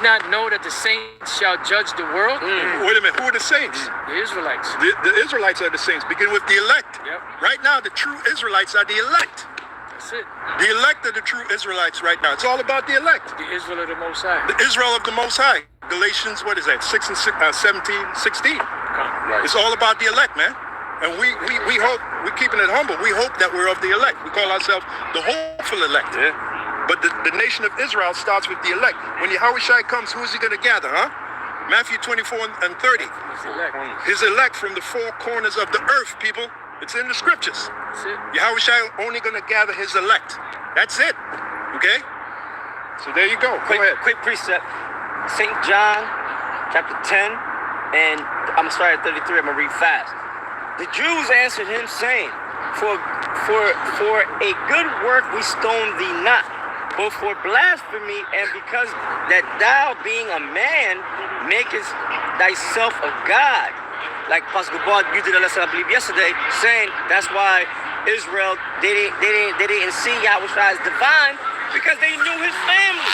not know that the saints shall judge the world? Wait a minute, who are the saints? The Israelites. The Israelites are the saints. Begin with the elect. Yep. Right now, the true Israelites are the elect. That's it. The elect are the true Israelites right now. It's all about the elect. The Israel of the Most High. The Israel of the Most High. Galatians, what is that? 6 and 17, 16. Right. It's all about the elect, man. And we hope, we're keeping it humble. We hope that we're of the elect. We call ourselves the hopeful elect. Yeah. But the nation of Israel starts with the elect. When Yahushua comes, who is he going to gather, huh? Matthew 24 and 30. It's elect. His elect from the four corners of the earth, people. It's in the scriptures. That's it. Yahushua only going to gather his elect. That's it. Okay? So there you go. Go ahead. Quick precept. St. John, chapter 10, and I'm going to start at 33. I'm going to read fast. The Jews answered him, saying, For a good work we stone thee not, but for blasphemy, and because that thou, being a man, makest thyself a God. Like Pastor Gabar, you did a lesson, I believe, yesterday, saying that's why Israel, they didn't see Yahushua as divine, because they knew his family.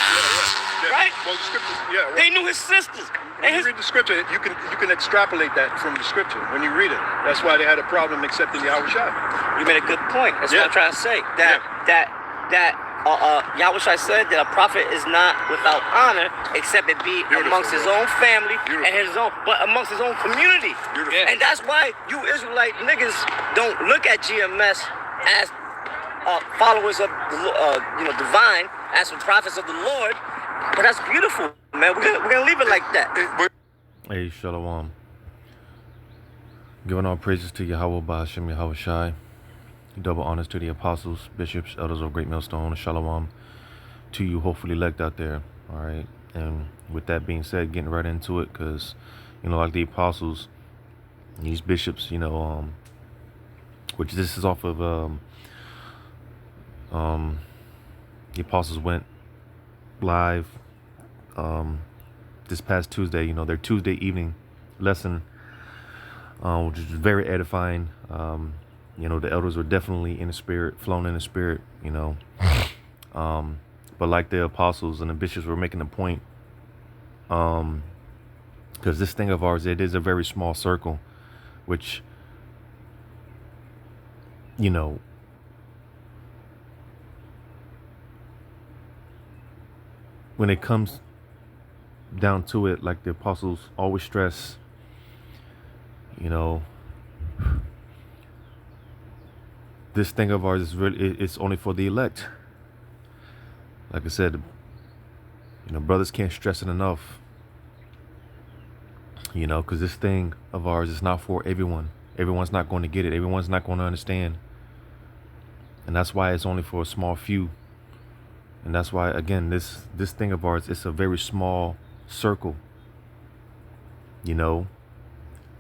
Yeah. Right? Well, the scriptures, yeah. Well, They knew his sisters. when you read the scripture, you can extrapolate that from the scripture when you read it. That's why they had a problem accepting Yahushua. You made a good point. That's what I'm trying to say. That Yahushua said that a prophet is not without honor, except it be amongst his own family and his own, but amongst his own community. And that's why you Israelite niggas don't look at GMS as followers of the divine, as prophets of the Lord. But that's beautiful, man. We're gonna leave it like that. Hey, Shalom. Giving all praises to Yahweh Ba'ashem Yahweh Shai. Double honors to the apostles, bishops, elders of Great Millstone. Shalom to you, hopefully elect out there. All right. And with that being said, getting right into it, because, like the apostles, these bishops, which this is off of, the apostles went live this past Tuesday, their Tuesday evening lesson, which is very edifying. The elders were definitely in the spirit, flown in the spirit, but like the apostles and the bishops were making a point, because this thing of ours, it is a very small circle, which, when it comes down to it, like the apostles always stress, this thing of ours is really, it's only for the elect. Like I said, brothers can't stress it enough, because this thing of ours is not for everyone. Everyone's not going to get it. Everyone's not going to understand. And that's why it's only for a small few. And that's why, again, this thing of ours, it's a very small circle. I want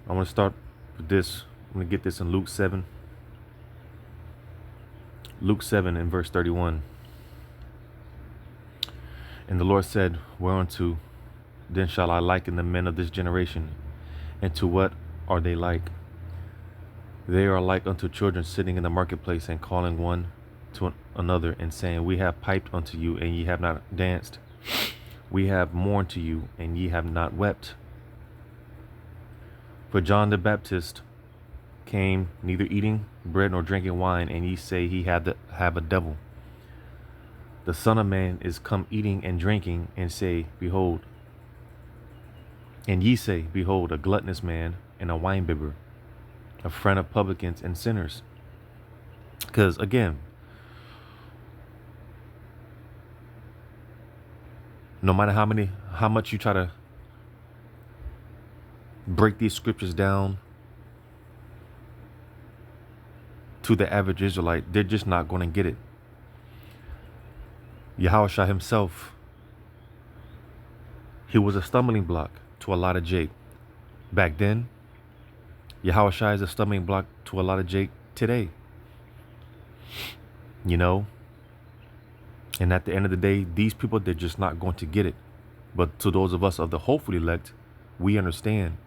to start with this. I'm going to get this in Luke 7. Luke 7 and verse 31. And the Lord said, Whereunto then shall I liken the men of this generation? And to what are they like? They are like unto children sitting in the marketplace, and calling one to another, and saying, We have piped unto you, and ye have not danced. We have mourned to you, and ye have not wept. For John the Baptist came neither eating bread nor drinking wine, and ye say he have a devil. The Son of Man is come eating and drinking, and ye say, Behold, a gluttonous man and a winebibber, a friend of publicans and sinners. Because again, no matter how much you try to break these scriptures down to the average Israelite, they're just not going to get it. Yahushua himself, he was a stumbling block to a lot of Jake back then. Yahushua is a stumbling block to a lot of Jake today. And at the end of the day, these people, they're just not going to get it. But to those of us of the hopeful elect, we understand.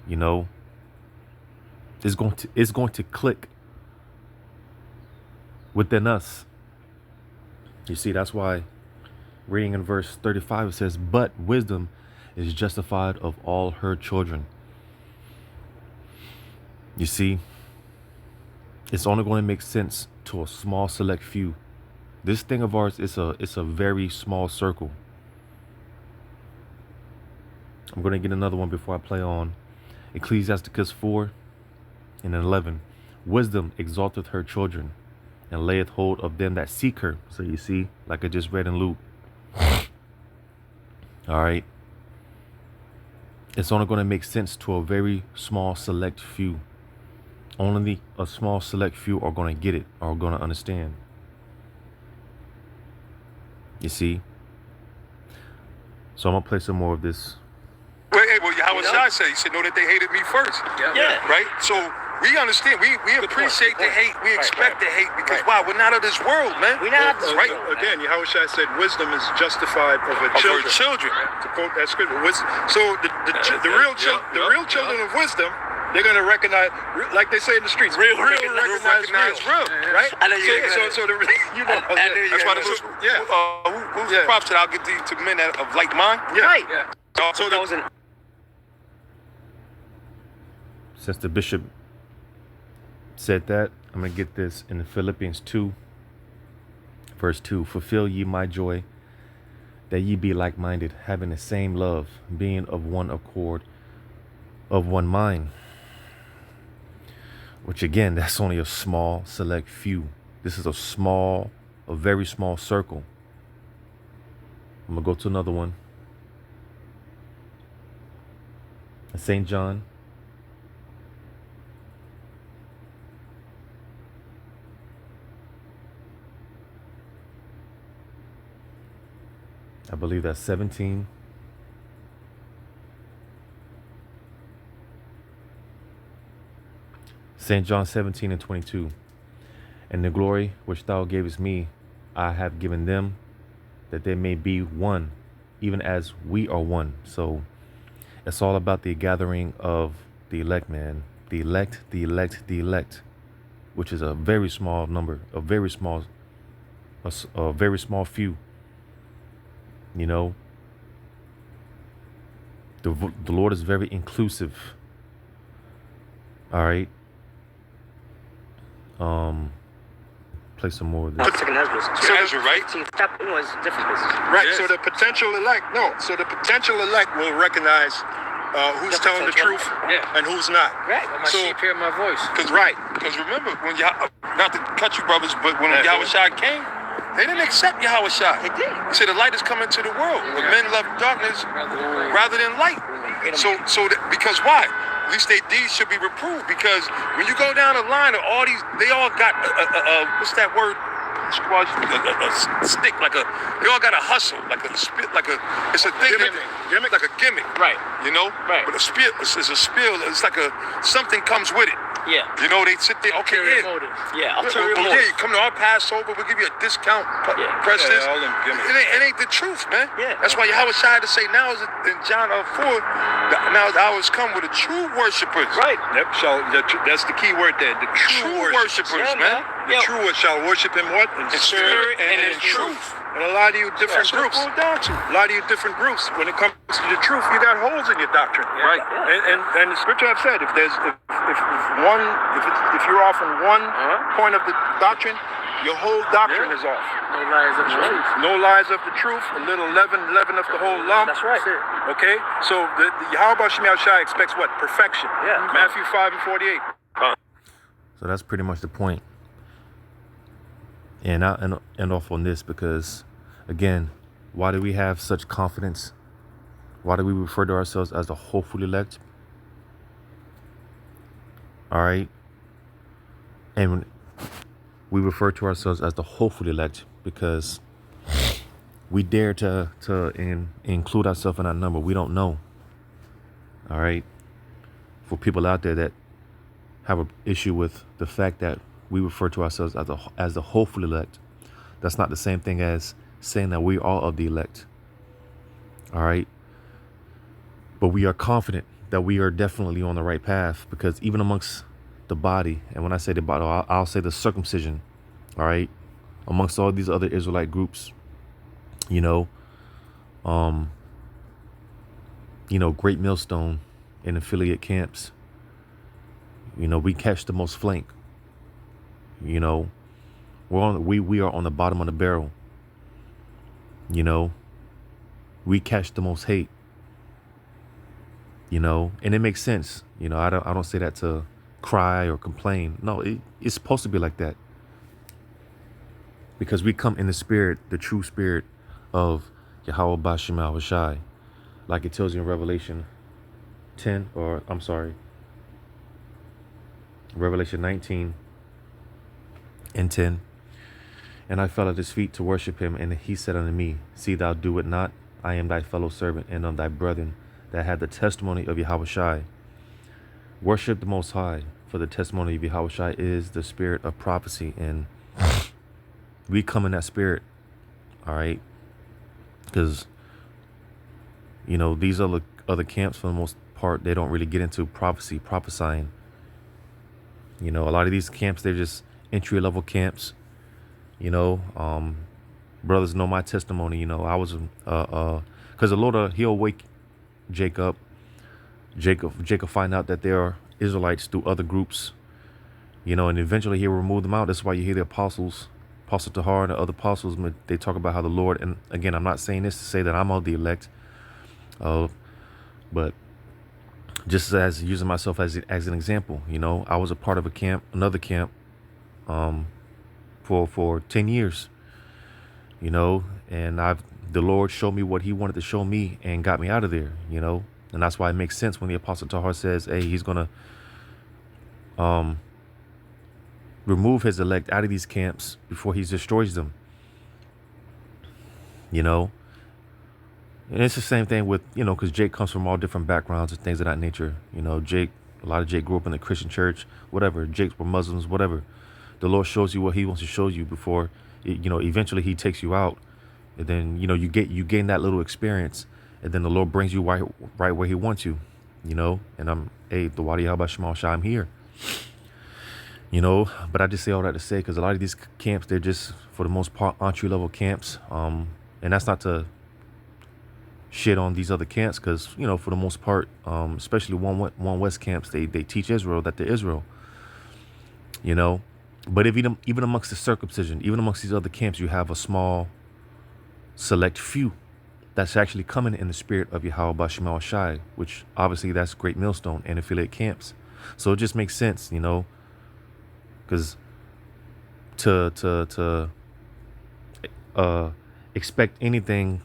It's going to click within us. You see, that's why, reading in verse 35, it says, "But wisdom is justified of all her children." You see, it's only going to make sense to a small select few. This thing of ours is a very small circle. I'm going to get another one before I play on. Ecclesiasticus 4 and 11. "Wisdom exalteth her children, and layeth hold of them that seek her." So you see, like I just read in Luke. All right. It's only going to make sense to a very small select few. Only a small select few are going to get it, are going to understand. You see? So I'm going to play some more of this. Well, Yahweh Shai said, he said, know that they hated me first. Yeah. Right? So we understand. We appreciate the hate. We expect the hate because, why? We're not of this world, man. We're not of this right? world. Again, Yahweh Shai said, wisdom is justified of her children. To quote that scripture. So the real children of wisdom, they're going to recognize, like they say in the streets, real recognize real. Right? I know you So you know. That's why who's the props that I'll get these to men of like mind? Yeah. Right. Yeah. So that was an Since the bishop said that, I'm going to get this in Philippians 2, verse 2. "Fulfill ye my joy, that ye be like-minded, having the same love, being of one accord, of one mind." Which again, that's only a small select few. This is a very small circle. I'm going to go to another one. St. John. I believe that's 17. St. John 17 and 22. "And the glory which thou gavest me, I have given them, that they may be one, even as we are one." So it's all about the gathering of the elect, man. The elect, which is a very small number, a very small few. You know, the Lord is very inclusive. All right. Play some more of this. Ezra, right? Right. So the potential elect will recognize who's telling the truth and who's not. Right. My sheep hear my voice. Because remember, when not to cut you, brothers, but when Yahweh Shai came, they didn't accept Yahweh Shai. They did. He said the light is coming to the world, but men love darkness rather than light. Because why? At least their deeds should be reproved. Because when you go down the line of all these, they all got what's that word? A stick, they all got a hustle, it's a thing, gimmick, like a gimmick, Right. You know, Right. But a spiel is a spiel. It's like something comes with it. Yeah. You know, they sit there. Okay, Ulterior yeah. motive. Yeah. You come to our Passover, we'll give you a discount. Press this. all them gimmicks. It ain't the truth, man. Yeah. That's why Yahweh Shai had to say now is in John 4. Now the hours come with the true worshipers. Right. That's the key word there. The True worshipers, Yeah, man. The true shall worship him what? In spirit and in truth. And a lot of you different groups. A lot of you different groups. When it comes to the truth, you got holes in your doctrine. Right. And the scripture have said if you're off on one point of the doctrine, your whole doctrine is off. No lies of the truth. No lies of the truth, a little leaven of the whole lump. That's right. Okay? So the Yahweh Shemiah Shai expects what? Perfection. Yeah. Matthew 5 and 48. So that's pretty much the point. And I'll end off on this because, again, why do we have such confidence? Why do we refer to ourselves as the hopeful elect? All right. And we refer to ourselves as the hopeful elect because we dare to include ourselves in that number. We don't know. All right. For people out there that have an issue with the fact that we refer to ourselves as the hopeful elect, that's not the same thing as saying that we are of the elect. All right. But we are confident that we are definitely on the right path because even amongst the body, and when I say the body, I'll say the circumcision, all right, amongst all these other Israelite groups, You know, um, Great Millstone and affiliate camps. We catch the most flank. You know, we are on the bottom of the barrel. We catch the most hate. And it makes sense. I don't say that to cry or complain. No, it's supposed to be like that because we come in the spirit, the true spirit of Yahweh Bashim Shai, like it tells you in Revelation 10, or I'm sorry, Revelation 19 and 10. And I fell at his feet to worship him, and he said unto me, See thou do it not. I am thy fellow servant and of thy brethren that had the testimony of Yahweh Shai. Worship the Most High, for the testimony of Yahweh Shai is the spirit of prophecy. And we come in that spirit, all right? Because, these other camps, for the most part, they don't really get into prophesying. A lot of these camps, they're just entry-level camps. Brothers know my testimony. I was, because the Lord, he'll wake Jacob find out that there are Israelites through other groups, and eventually he'll remove them out. That's why you hear the apostles, Apostle Tahar and the other apostles, they talk about how the Lord, and again, I'm not saying this to say that I'm of the elect, but just as using myself as an example, I was a part of another camp, for 10 years, and the Lord showed me what he wanted to show me and got me out of there, and that's why it makes sense when the Apostle Tahar says, hey, he's going to remove his elect out of these camps before he destroys them, and it's the same thing with, because Jake comes from all different backgrounds and things of that nature. A lot of Jake grew up in the Christian church, whatever. Jakes were Muslims, whatever. The Lord shows you what he wants to show you before, eventually he takes you out. And then, you gain that little experience. And then the Lord brings you right where he wants you, and the Wadi Yahweh Shemal Shah, I'm here. But I just say all that to say, because a lot of these camps, they're just, for the most part, entry-level camps. And that's not to shit on these other camps, because, for the most part, especially One West camps, they teach Israel that they're Israel, But even amongst the circumcision, even amongst these other camps, you have a small, select few that's actually coming in the spirit of Yahweh Bashim Shai, which obviously that's Great Millstone and affiliate camps. So it just makes sense, because to expect anything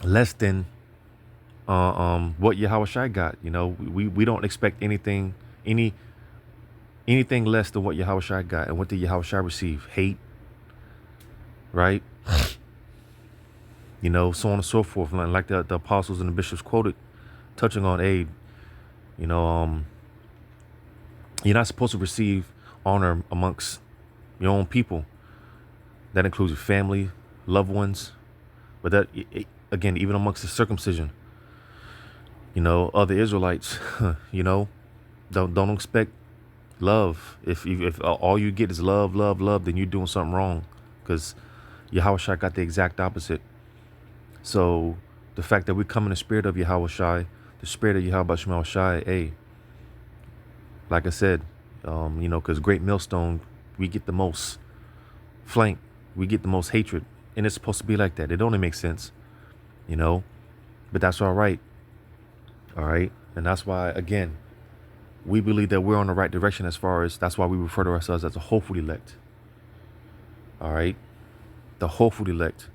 less than what Yahweh Shai got, we don't expect anything less than what Yahweh Shai got. And what did Yahweh Shai receive? Hate, right? So on and so forth. Like the apostles and the bishops quoted, touching on aid, you're not supposed to receive honor amongst your own people. That includes your family, loved ones, but that, again, even amongst the circumcision, other Israelites, don't expect love. If all you get is love, then you're doing something wrong, because Yahweh Shai got the exact opposite. So the fact that we come in the spirit of Yahweh Shai, the spirit of Yahweh Shemal Shai, hey, like I said, because Great Millstone, we get the most flank, we get the most hatred, and it's supposed to be like that. It only makes sense, but that's all right, and that's why, again, we believe that we're on the right direction that's why we refer to ourselves as the hopeful elect, all right, the hopeful elect,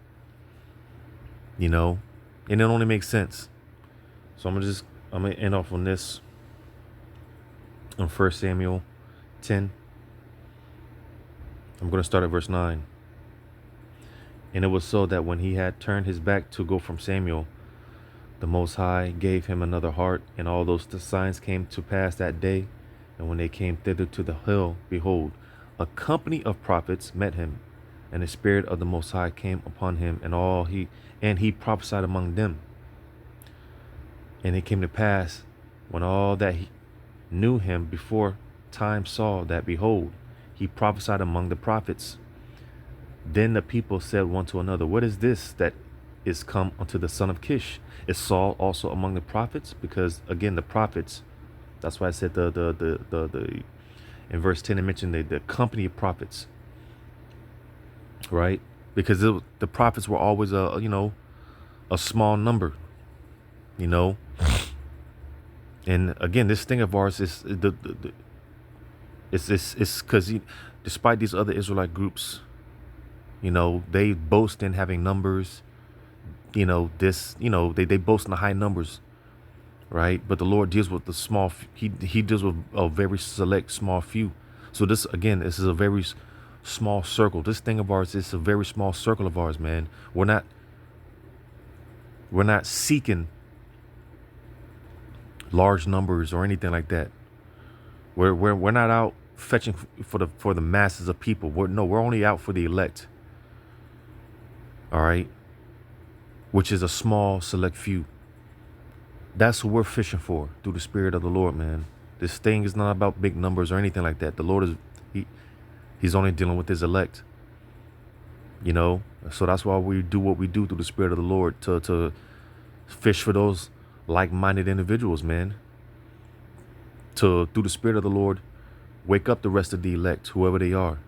and it only makes sense. So I'm gonna end off on this, on 1 Samuel 10. I'm going to start at verse 9. And it was so that when he had turned his back to go from Samuel, the Most High gave him another heart, and all those signs came to pass that day. And when they came thither to the hill, behold, a company of prophets met him, and the Spirit of the Most High came upon him, and he prophesied among them. And it came to pass, when all that he knew him before time saw, that behold, he prophesied among the prophets. Then the people said one to another, what is this that is come unto the son of Kish? Is Saul also among the prophets? Because again, the prophets, that's why I said the in verse 10 it mentioned the company of prophets, right? Because the prophets were always a small number, you know. And again, this thing of ours is it's because despite these other Israelite groups, you know, they boast in having numbers, you know, they boast in the high numbers, right? But the Lord deals with the small. He deals with a very select small few. So this again, this is a very small circle. This thing of ours is a very small circle of ours, man. We're not seeking large numbers or anything like that. We're not out fetching for the masses of people. We're only out for the elect. All right, which is a small select few. That's what we're fishing for through the Spirit of the Lord, man. This thing is not about big numbers or anything like that. The Lord is he's only dealing with his elect. You know, so that's why we do what we do through the Spirit of the Lord, to fish for those like-minded individuals, man. To through the Spirit of the Lord, wake up the rest of the elect, whoever they are.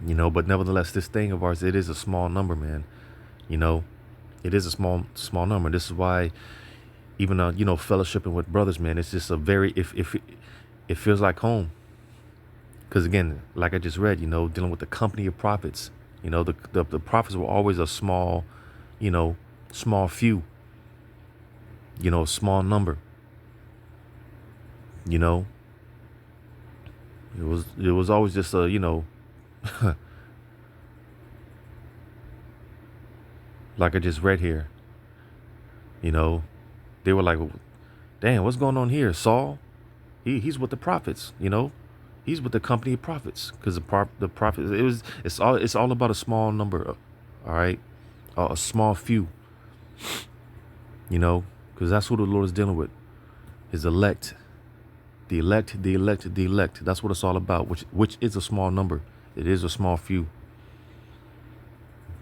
You know, but nevertheless, this thing of ours, it is a small number, man. You know, it is a small number. This is why even you know, fellowshipping with brothers, man, it's just a very if it feels like home. Because again, like I just read, you know, dealing with the company of prophets, you know, the prophets were always a small, you know, small few, you know, small number. You know, it was always just a, you know, like I just read here, you know, they were like, damn, what's going on here? Saul, he's with the prophets, you know, he's with the company of prophets, because the prophets, it's all about a small number, all right, a small few, you know, because that's who the Lord is dealing with, his elect, the elect, the elect, the elect. That's what it's all about, which is a small number. It is a small few.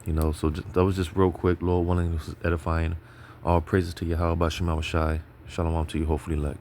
You know, so that was just real quick. Lord willing, this is edifying. All praises to Yahweh Shema Shai. Shalom to you, hopefully elect.